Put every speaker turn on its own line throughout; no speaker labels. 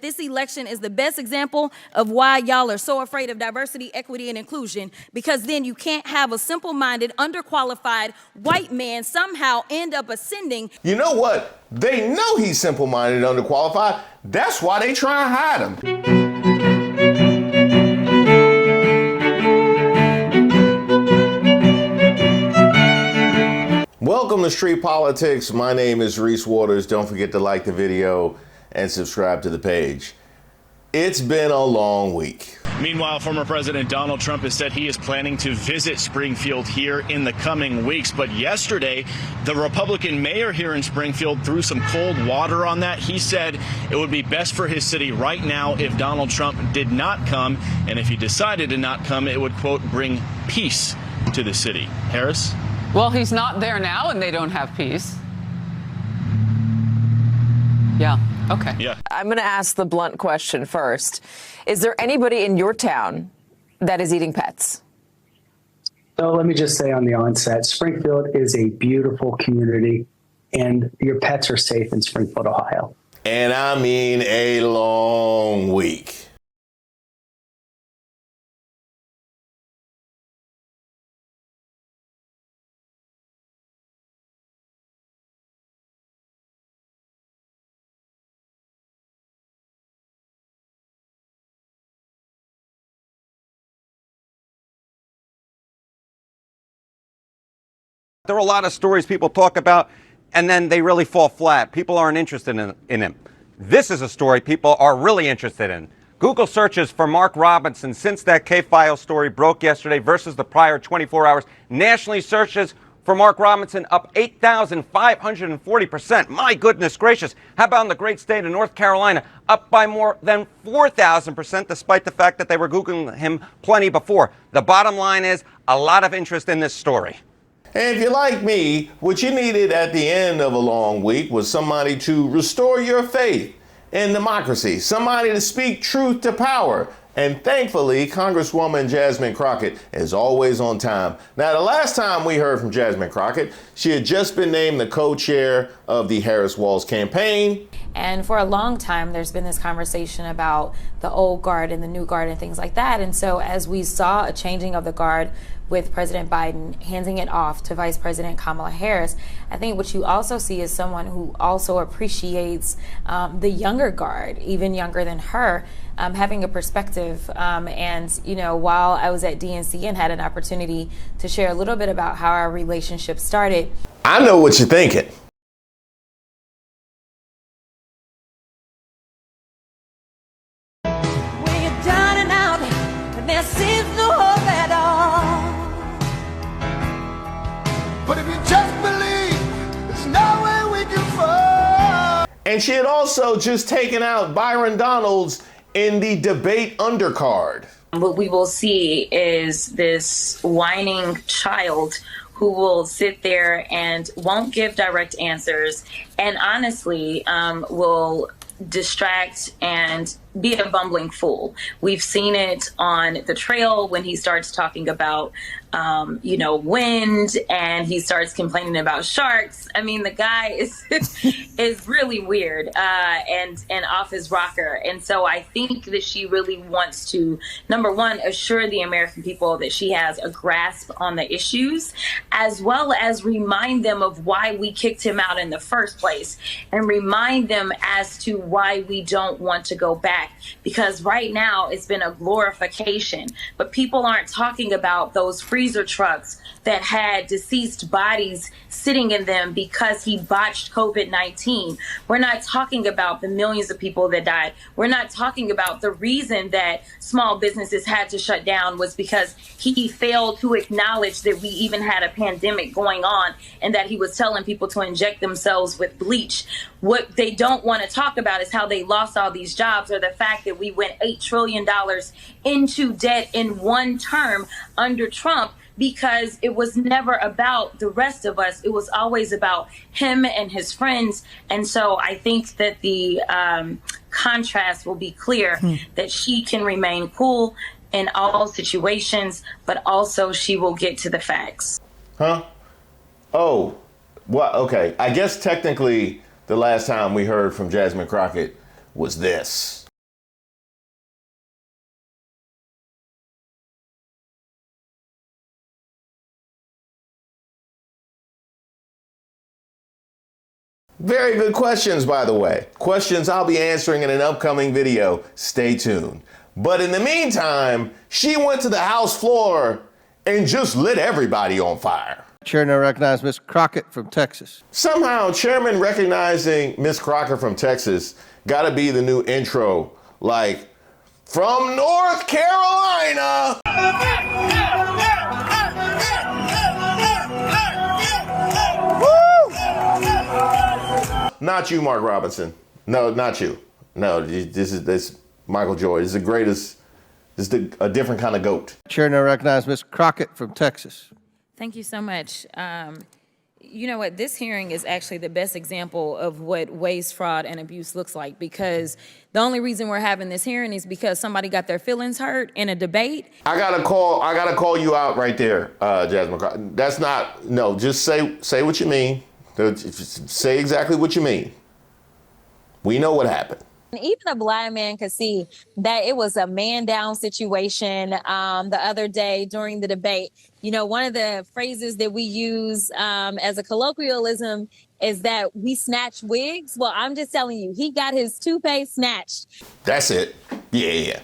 This election is the best example of why y'all are so afraid of diversity, equity, and inclusion, because then you can't have a simple-minded, underqualified white man somehow end up ascending.
You know what? They know he's simple-minded, underqualified. That's why they try and hide him. Welcome to Street Politics. My name is Reese Waters. Don't forget to like the video and subscribe to the page. It's been a long week.
Meanwhile, former President Donald Trump has said he is planning to visit Springfield here in the coming weeks. But yesterday, the Republican mayor here in Springfield threw some cold water on that. He said it would be best for his city right now if Donald Trump did not come. And if he decided to not come, it would, quote, bring peace to the city. Harris?
Well, he's not there now and they don't have peace. Yeah. Okay.
Yeah.
I'm going to ask the blunt question first. Is there anybody in your town that is eating pets?
So let me just say on the onset, Springfield is a beautiful community, and your pets are safe in Springfield, Ohio.
And I mean a long week.
There are a lot of stories people talk about, and then they really fall flat. People aren't interested in them. This is a story people are really interested in. Google searches for Mark Robinson since that K-File story broke yesterday versus the prior 24 hours. Nationally, searches for Mark Robinson up 8,540%. My goodness gracious. How about in the great state of North Carolina? Up by more than 4,000%, despite the fact that they were Googling him plenty before. The bottom line is a lot of interest in this story.
And if you're like me, what you needed at the end of a long week was somebody to restore your faith in democracy, somebody to speak truth to power. And thankfully, Congresswoman Jasmine Crockett is always on time. Now, the last time we heard from Jasmine Crockett, she had just been named the co-chair of the Harris-Walz campaign.
And for a long time, there's been this conversation about the old guard and the new guard and things like that. And so as we saw a changing of the guard with President Biden handing it off to Vice President Kamala Harris, I think what you also see is someone who also appreciates the younger guard, even younger than her, having a perspective. And, you know, while I was at DNC and had an opportunity to share a little bit about how our relationship started.
I know what you're thinking.
When you're down and out, and there seems no hope at all.
But if you just believe, there's no way we can fall.
And she had also just taken out Byron Donalds in the debate undercard.
What we will see is this whining child who will sit there and won't give direct answers and honestly will distract and be a bumbling fool. We've seen it on the trail when he starts talking about, wind, and he starts complaining about sharks. I mean, the guy is is really weird and off his rocker. And so I think that she really wants to, number one, assure the American people that she has a grasp on the issues, as well as remind them of why we kicked him out in the first place, and remind them as to why we don't want to go back. Because right now it's been a glorification, but people aren't talking about those freezer trucks that had deceased bodies sitting in them because he botched COVID-19. We're not talking about the millions of people that died. We're not talking about the reason that small businesses had to shut down was because he failed to acknowledge that we even had a pandemic going on and that he was telling people to inject themselves with bleach. What they don't want to talk about is how they lost all these jobs, or the fact that we went $8 trillion into debt in one term under Trump, because it was never about the rest of us. It was always about him and his friends. And so I think that the contrast will be clear, that she can remain cool in all situations, but also she will get to the facts.
Huh? Oh, well, okay. I guess technically the last time we heard from Jasmine Crockett was this. Very good questions, by the way. Questions I'll be answering in an upcoming video. Stay tuned. But in the meantime, she went to the House floor and just lit everybody on fire.
Chair now recognize Ms. Crockett from Texas.
Somehow, Chairman recognizing Ms. Crockett from Texas gotta be the new intro, like, from North Carolina. Woo! Not you, Mark Robinson. No, not you. No, this is Michael Joy. This is the greatest. This is a different kind of goat.
Chair now recognize Ms. Crockett from Texas.
Thank you so much. You know what? This hearing is actually the best example of what waste, fraud, and abuse looks like, because the only reason we're having this hearing is because somebody got their feelings hurt in a debate.
I gotta call you out right there, Jasmine Crockett. That's not, no, just say what you mean. Say exactly what you mean. We know what happened.
Even a blind man could see that it was a man down situation the other day during the debate. You know, one of the phrases that we use as a colloquialism is that we snatch wigs. Well, I'm just telling you, he got his toupee snatched.
That's it. Yeah.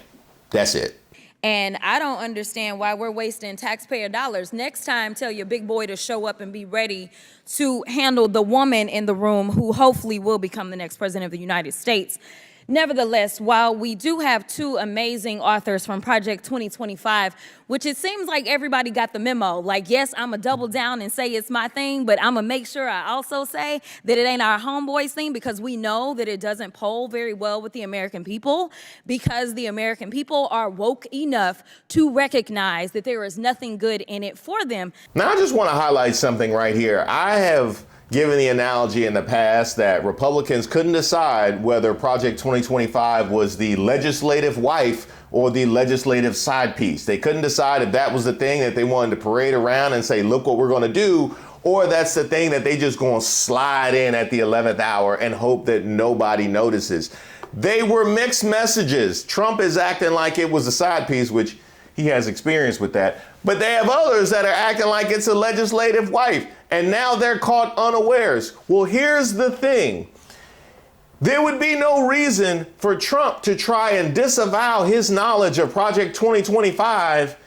That's it.
And I don't understand why we're wasting taxpayer dollars. Next time, tell your big boy to show up and be ready to handle the woman in the room who hopefully will become the next president of the United States. Nevertheless, while we do have two amazing authors from Project 2025, which it seems like everybody got the memo, like, yes, I'm going to double down and say it's my thing, but I'm going to make sure I also say that it ain't our homeboys thing, because we know that it doesn't poll very well with the American people, because the American people are woke enough to recognize that there is nothing good in it for them.
Now, I just want to highlight something right here. I have given the analogy in the past that Republicans couldn't decide whether Project 2025 was the legislative wife or the legislative side piece. They couldn't decide if that was the thing that they wanted to parade around and say, look what we're going to do, or that's the thing that they just going to slide in at the 11th hour and hope that nobody notices. They were mixed messages. Trump is acting like it was a side piece, which he has experience with that. But they have others that are acting like it's a legislative wife, and now they're caught unawares. Well, here's the thing. There would be no reason for Trump to try and disavow his knowledge of Project 2025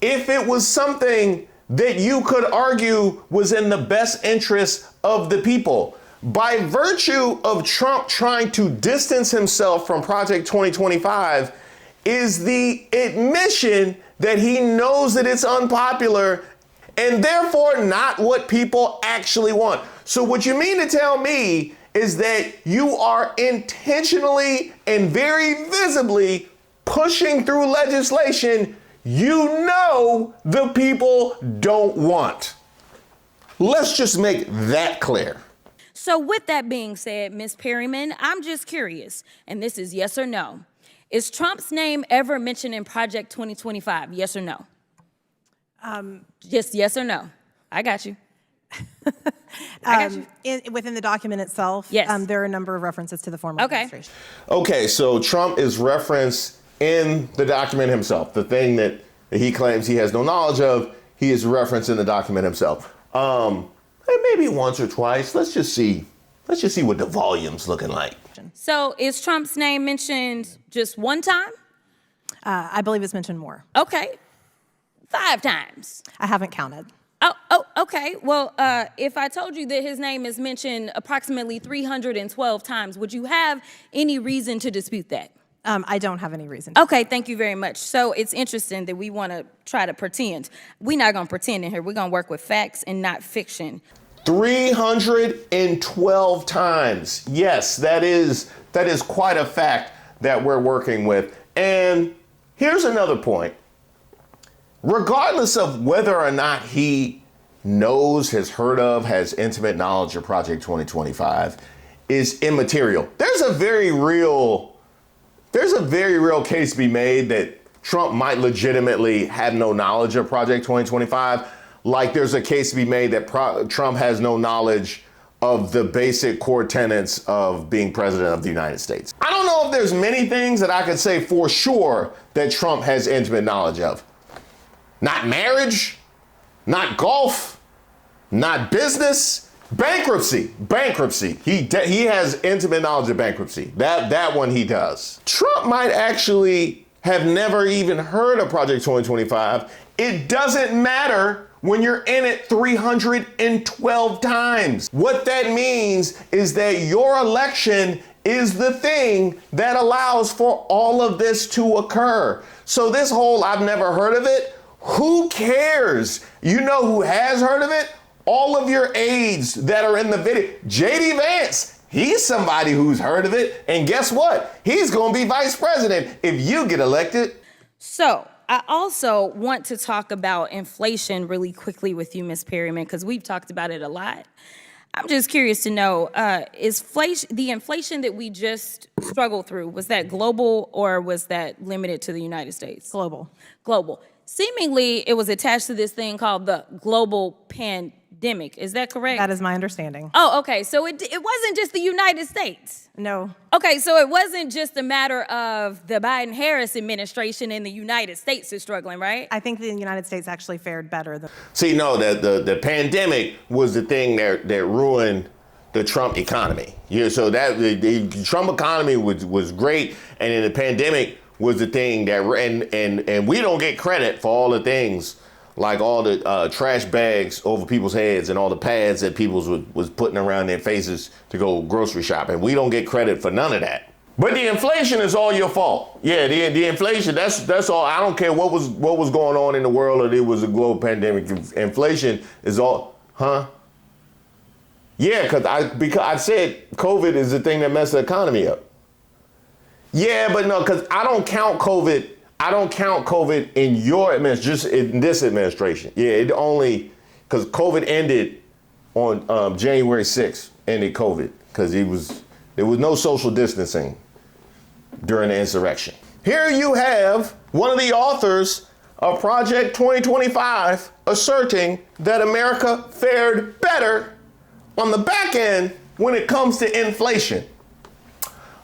if it was something that you could argue was in the best interest of the people. By virtue of Trump trying to distance himself from Project 2025 is the admission that he knows that it's unpopular and therefore not what people actually want. So what you mean to tell me is that you are intentionally and very visibly pushing through legislation you know the people don't want. Let's just make that clear.
So with that being said, Ms. Perryman, I'm just curious, and this is yes or no. Is Trump's name ever mentioned in Project 2025? Yes or no? Just yes or no. I got you. I got you.
Within the document itself,
yes.
There are a number of references to the former administration.
Okay, so Trump is referenced in the document himself. The thing that he claims he has no knowledge of, he is referenced in the document himself. Maybe once or twice. Let's just see what the volume's looking like.
So is Trump's name mentioned just one time?
I believe it's mentioned more.
Okay. 5 times.
I haven't counted.
Oh, okay. Well, if I told you that his name is mentioned approximately 312 times, would you have any reason to dispute that?
I don't have any reason.
Okay, thank you very much. So it's interesting that we want to try to pretend. We're not going to pretend in here. We're going to work with facts and not fiction.
312 times. Yes, that is quite a fact that we're working with. And here's another point. Regardless of whether or not he knows, has heard of, has intimate knowledge of Project 2025 is immaterial. There's a very real case to be made that Trump might legitimately have no knowledge of Project 2025. Like there's a case to be made that Trump has no knowledge of the basic core tenets of being president of the United States. I don't know if there's many things that I could say for sure that Trump has intimate knowledge of. Not marriage, not golf, not business, Bankruptcy. He has intimate knowledge of bankruptcy. That one he does. Trump might actually have never even heard of Project 2025. It doesn't matter when you're in it 312 times. What that means is that your election is the thing that allows for all of this to occur. So this whole I've never heard of it, who cares? You know who has heard of it? All of your aides that are in the video. J.D. Vance, he's somebody who's heard of it. And guess what? He's going to be vice president if you get elected.
So I also want to talk about inflation really quickly with you, Ms. Perryman, because we've talked about it a lot. I'm just curious to know, is the inflation that we just struggled through, was that global or was that limited to the United States?
Global.
Global. Seemingly, it was attached to this thing called the global pandemic. Is that correct?
That is my understanding.
Oh, okay. So it wasn't just the United States.
No.
Okay, so it wasn't just a matter of the Biden-Harris administration and the United States is struggling, right?
I think the United States actually fared better than.
See, no, the pandemic was the thing that ruined the Trump economy. Yeah, so that the Trump economy was great, and then the pandemic was the thing that and we don't get credit for all the things like all the trash bags over people's heads and all the pads that people was putting around their faces to go grocery shopping. We don't get credit for none of that. But the inflation is all your fault. Yeah, the inflation, that's all. I don't care what was going on in the world or it was a global pandemic. Inflation is all, huh? Yeah, because I said COVID is the thing that messed the economy up. Yeah, but no, because I don't count COVID in your administration, just in this administration. Yeah, it only, because COVID ended on January 6th, ended COVID, because there was no social distancing during the insurrection. Here you have one of the authors of Project 2025 asserting that America fared better on the back end when it comes to inflation.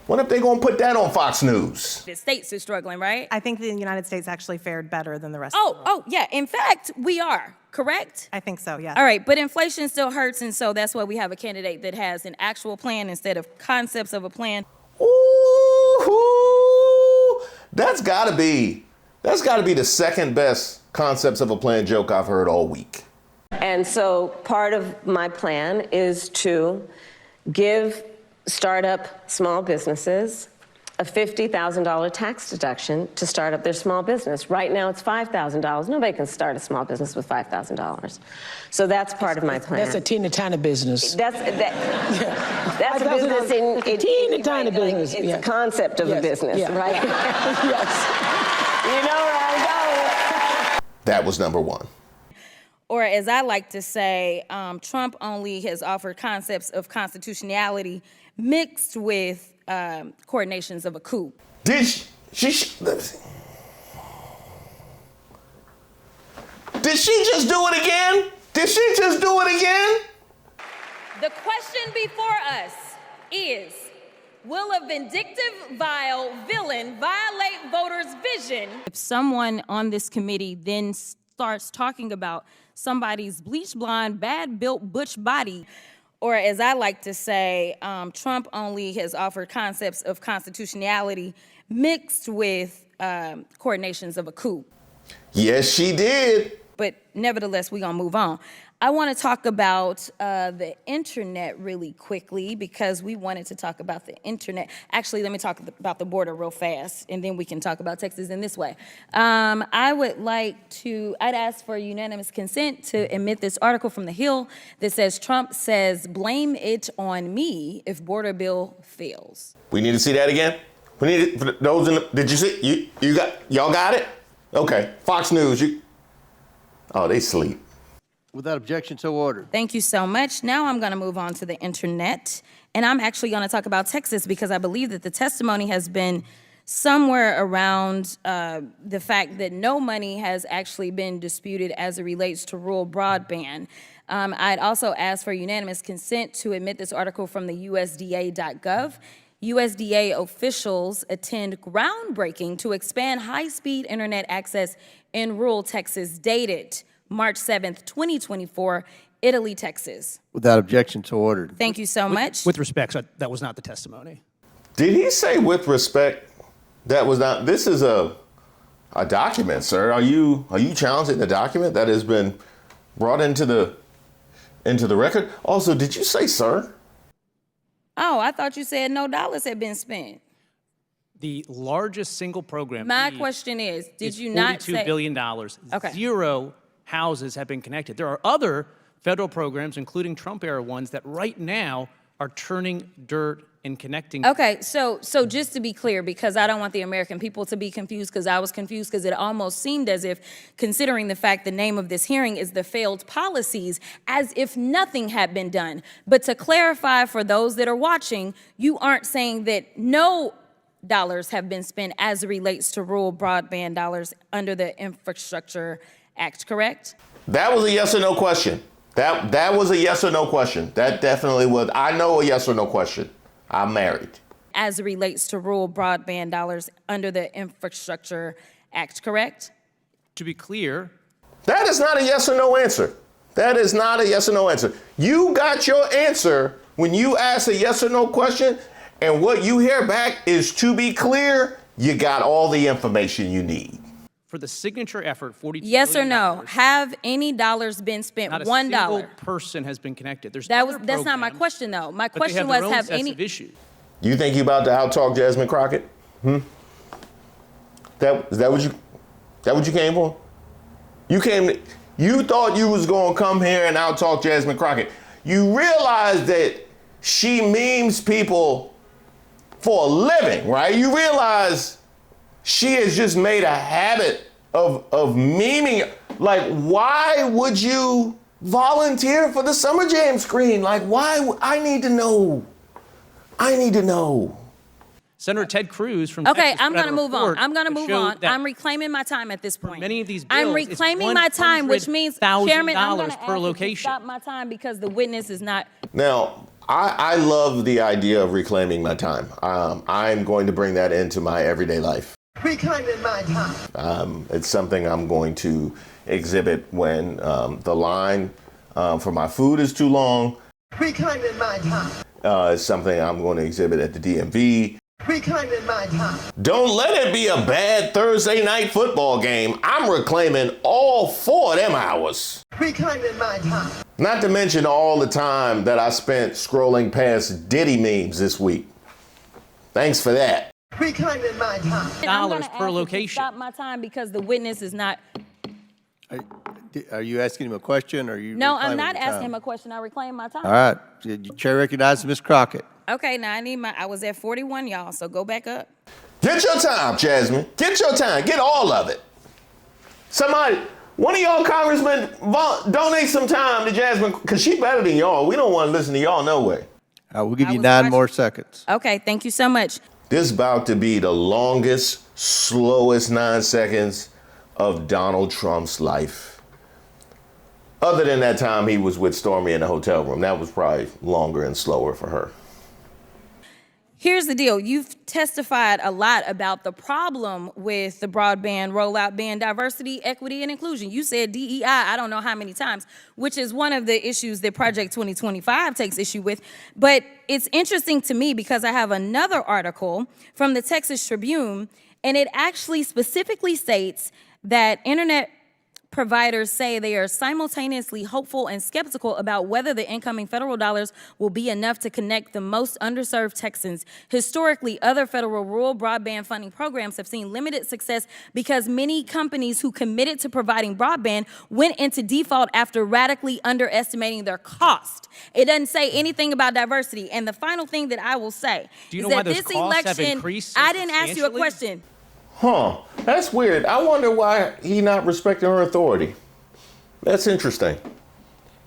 What if they're going to put that on Fox News?
The states is struggling, right?
I think the United States actually fared better than the rest of the world.
Oh, yeah. In fact, we are, correct?
I think so, yeah.
All right, but inflation still hurts, and so that's why we have a candidate that has an actual plan instead of concepts of a plan.
Ooh, that's got to be the second best concepts of a plan joke I've heard all week.
And so part of my plan is to give startup small businesses a $50,000 tax deduction to start up their small business. Right now it's $5,000. Nobody can start a small business with $5,000. So that's part of my plan.
That's a teeny tiny business.
That's a business in
teeny tiny business.
It's a concept of a business, right?
Yes.
You know where I'm going.
That was number one.
Or as I like to say, Trump only has offered concepts of constitutionality mixed with coordinations of a coup.
Did she just do it again?
The question before us is, will a vindictive, vile villain violate voters' vision? If someone on this committee then starts talking about somebody's bleach blonde, bad-built butch body, or as I like to say, Trump only has offered concepts of constitutionality mixed with coordinations of a coup.
Yes, she did.
But nevertheless, we're going to move on. I want to talk about the internet really quickly because we wanted to talk about the internet. Actually, let me talk about the border real fast, and then we can talk about Texas in this way. I'd ask for unanimous consent to admit this article from The Hill that says Trump says, blame it on me if border bill fails.
We need to see that again? We need it, those in the, did you see? Y'all got it? Okay, Fox News, oh, they sleep.
Without objection, so ordered.
Thank you so much. Now I'm going to move on to the internet, and I'm actually going to talk about Texas because I believe that the testimony has been somewhere around the fact that no money has actually been disputed as it relates to rural broadband. I'd also ask for unanimous consent to admit this article from the USDA.gov. USDA officials attend groundbreaking to expand high-speed internet access in rural Texas, dated March 7th, 2024. Italy, Texas.
Without objection, so ordered.
Thank you so much.
With respect, that was not the testimony.
Did he say with respect? That was not. This is a document, sir. Are you challenging the document that has been brought into the record? Also, did you say sir?
Oh, I thought you said no dollars had been spent.
The largest single program.
My question is, did you not say
$42 billion.
Okay.
0 houses have been connected. There are other federal programs, including Trump-era ones, that right now are turning dirt and connecting.
Okay, so just to be clear, because I don't want the American people to be confused, because I was confused, because it almost seemed as if, considering the fact the name of this hearing is the failed policies, as if nothing had been done. But to clarify for those that are watching, you aren't saying that no dollars have been spent as it relates to rural broadband dollars under the Infrastructure Act, correct?
That was a yes or no question. That was a yes or no question. That definitely was. I know a yes or no question. I'm married.
As it relates to rural broadband dollars under the Infrastructure Act, correct?
To be clear.
That is not a yes or no answer. That is not a yes or no answer. You got your answer when you ask a yes or no question, and what you hear back is to be clear, you got all the information you need.
For the signature effort, $42
Yes or
billion,
no? Have any dollars been spent?
not a
$1.
single person has been connected. There's
That's not my question though. My
but they
question
have
was,
their own
have
sets
any?
of issues.
You think you about to out-talk Jasmine Crockett? Is that what you came for? You thought you was gonna come here and out-talk Jasmine Crockett. You realize that she memes people for a living, right? You realize she has just made a habit of memeing. Like, why would you volunteer for the Summer Jam screen? Like, why? I need to know.
Senator Ted Cruz from
Okay,
Texas
I'm
put out
gonna
a
move on.
report
I'm gonna
that
move
showed
on.
that
I'm reclaiming my time at this point.
many of these bills,
I'm reclaiming my time, which means, Chairman, I'm gonna
per
ask
location.
you to stop my time because the witness is not.
Now, I love the idea of reclaiming my time. I'm going to bring that into my everyday life.
Reclaiming my time.
It's something I'm going to exhibit when the line for my food is too long.
Reclaiming my time.
It's something I'm going to exhibit at the DMV.
Reclaiming my time.
Don't let it be a bad Thursday night football game. I'm reclaiming all 4 of them hours.
Reclaiming my time.
Not to mention all the time that I spent scrolling past Diddy memes this week. Thanks for that.
Reclaiming my time.
Dollars per
You
location.
to stop my time because the witness is not.
Are you asking him a question, or are you?
No, I'm
reclaiming
not
the
asking
time?
him a question. I reclaim my time.
All right. Your chair recognizes Ms. Crockett.
Okay, now I was at 41, y'all, so go back up.
Get your time, Jasmine. Get your time. Get all of it. Somebody, one of y'all congressmen, donate some time to Jasmine, because she better than y'all. We don't want to listen to y'all no way.
We'll give you 9 more seconds.
Okay, thank you so much.
This is about to be the longest, slowest 9 seconds of Donald Trump's life. Other than that time he was with Stormy in the hotel room. That was probably longer and slower for her.
Here's the deal. You've testified a lot about the problem with the broadband rollout being diversity, equity, and inclusion. You said DEI, I don't know how many times, which is one of the issues that Project 2025 takes issue with. But it's interesting to me because I have another article from the Texas Tribune, and it actually specifically states that internet providers say they are simultaneously hopeful and skeptical about whether the incoming federal dollars will be enough to connect the most underserved Texans. Historically, other federal rural broadband funding programs have seen limited success because many companies who committed to providing broadband went into default after radically underestimating their cost. It doesn't say anything about diversity. And the final thing that I will say is that this election, I didn't ask you a question.
Huh, that's weird. I wonder why he not respecting her authority. That's interesting.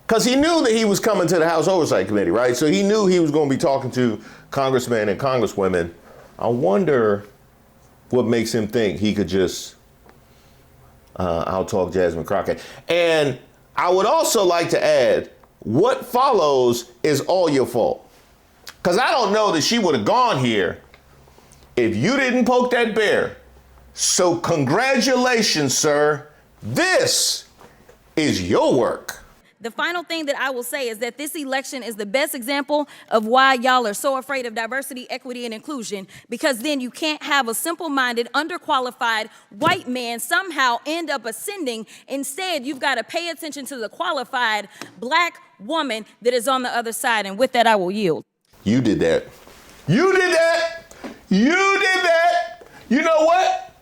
Because he knew that he was coming to the House Oversight Committee, right? So he knew he was going to be talking to congressmen and congresswomen. I wonder what makes him think he could just out-talk Jasmine Crockett. And I would also like to add, what follows is all your fault. Because I don't know that she would have gone here if you didn't poke that bear. So congratulations, sir. This is your work.
The final thing that I will say is that this election is the best example of why y'all are so afraid of diversity, equity, and inclusion, because then you can't have a simple-minded, underqualified white man somehow end up ascending. Instead, you've got to pay attention to the qualified black woman that is on the other side. And with that, I will yield.
You did that. You did that. You did that. You know what?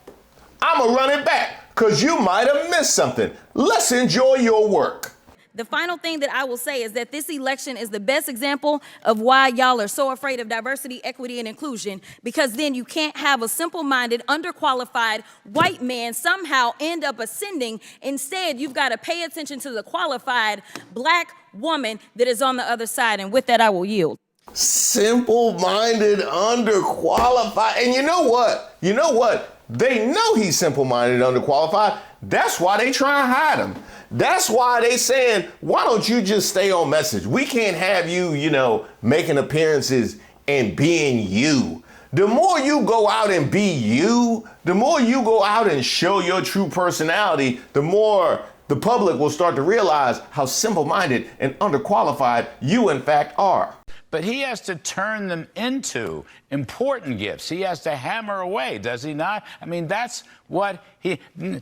I'm going to run it back because you might have missed something. Let's enjoy your work.
The final thing that I will say is that this election is the best example of why y'all are so afraid of diversity, equity, and inclusion, because then you can't have a simple-minded, underqualified white man somehow end up ascending. Instead, you've got to pay attention to the qualified black woman that is on the other side. And with that, I will yield.
Simple-minded, underqualified. And you know what? You know what? They know he's simple-minded, underqualified. That's why they try and hide him. That's why they saying, why don't you just stay on message? We can't have you, making appearances and being you. The more you go out and be you, the more you go out and show your true personality, the more the public will start to realize how simple-minded and underqualified you in fact are.
But he has to turn them into important gifts. He has to hammer away, does he not? I mean, that's what he,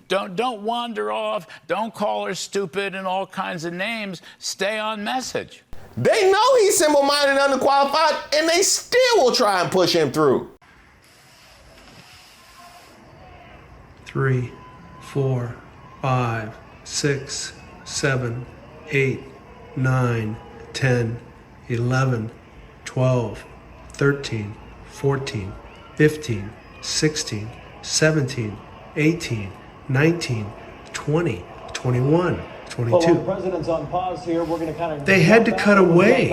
don't wander off, don't call her stupid and all kinds of names, stay on message.
They know he's simple-minded and underqualified, and they still will try and push him through.
3, 4, 5, 6, 7, 8, 9, 10, 11, 12, 13, 14, 15, 16, 17, 18, 19, 20, 21, 22.
Well, the president's on pause here. We're going to kind of.
They had to cut away.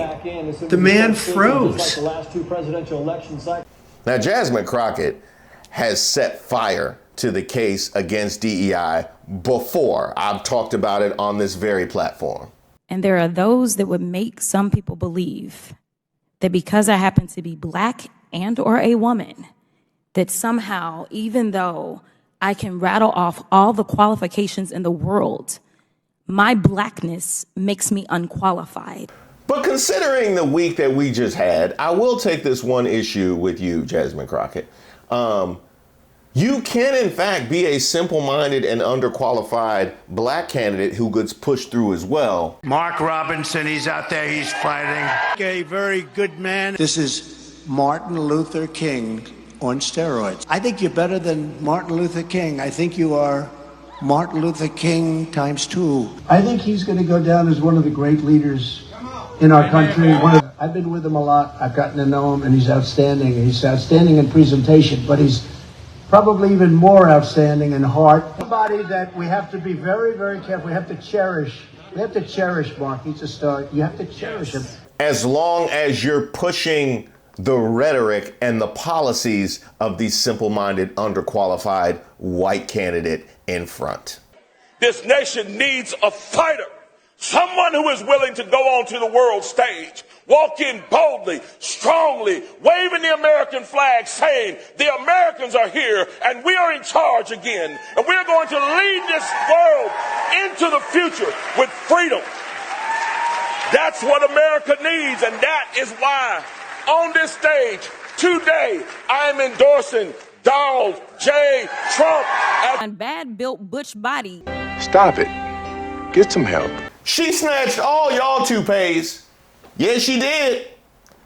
The man froze.
Like the last two presidential election cycles.
Now, Jasmine Crockett has set fire to the case against DEI before. I've talked about it on this very platform.
And there are those that would make some people believe that because I happen to be black and or a woman, that somehow, even though I can rattle off all the qualifications in the world, my blackness makes me unqualified.
But considering the week that we just had, I will take this one issue with you, Jasmine Crockett. You can, in fact, be a simple-minded and underqualified black candidate who gets pushed through as well.
Mark Robinson, he's out there, he's fighting.
A very good man.
This is Martin Luther King on steroids. I think you're better than Martin Luther King. I think you are Martin Luther King ×2.
I think he's going to go down as one of the great leaders in our country. I've been with him a lot. I've gotten to know him, and he's outstanding. He's outstanding in presentation, but he's probably even more outstanding in heart. Somebody that we have to be very, very careful. We have to cherish. We have to cherish Mark. He's a star. You have to cherish him.
As long as you're pushing the rhetoric and the policies of the simple-minded, underqualified white candidate in front.
This nation needs a fighter. Someone who is willing to go onto the world stage, walk in boldly, strongly, waving the American flag, saying, the Americans are here and we are in charge again. And we're going to lead this world into the future with freedom. That's what America needs, and that is why on this stage today I am endorsing Donald J. Trump.
And bad built butch body.
Stop it. Get some help. She snatched all y'all toupees. Yes, she did.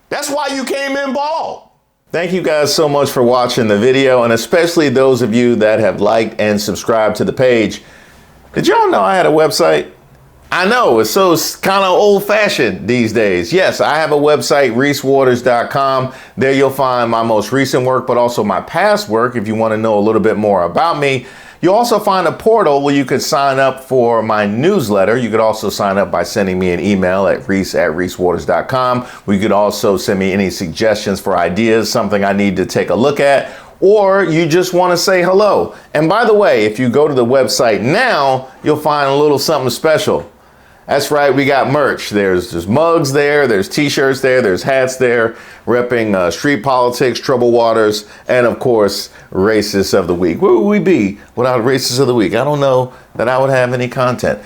That's why you came in bald. Thank you guys so much for watching the video, and especially those of you that have liked and subscribed to the page. Did y'all know I had a website? I know, it's so kind of old-fashioned these days. Yes, I have a website, reesewaters.com. There you'll find my most recent work, but also my past work if you want to know a little bit more about me. You'll also find a portal where you could sign up for my newsletter. You could also sign up by sending me an email at reese@reesewaters.com. Where you could also send me any suggestions for ideas, something I need to take a look at, or you just want to say hello. And by the way, if you go to the website now, you'll find a little something special. That's right, we got merch. There's mugs there, there's t-shirts there, there's hats there, repping street politics, troubled waters, and of course, racists of the week. Where would we be without racists of the week? I don't know that I would have any content.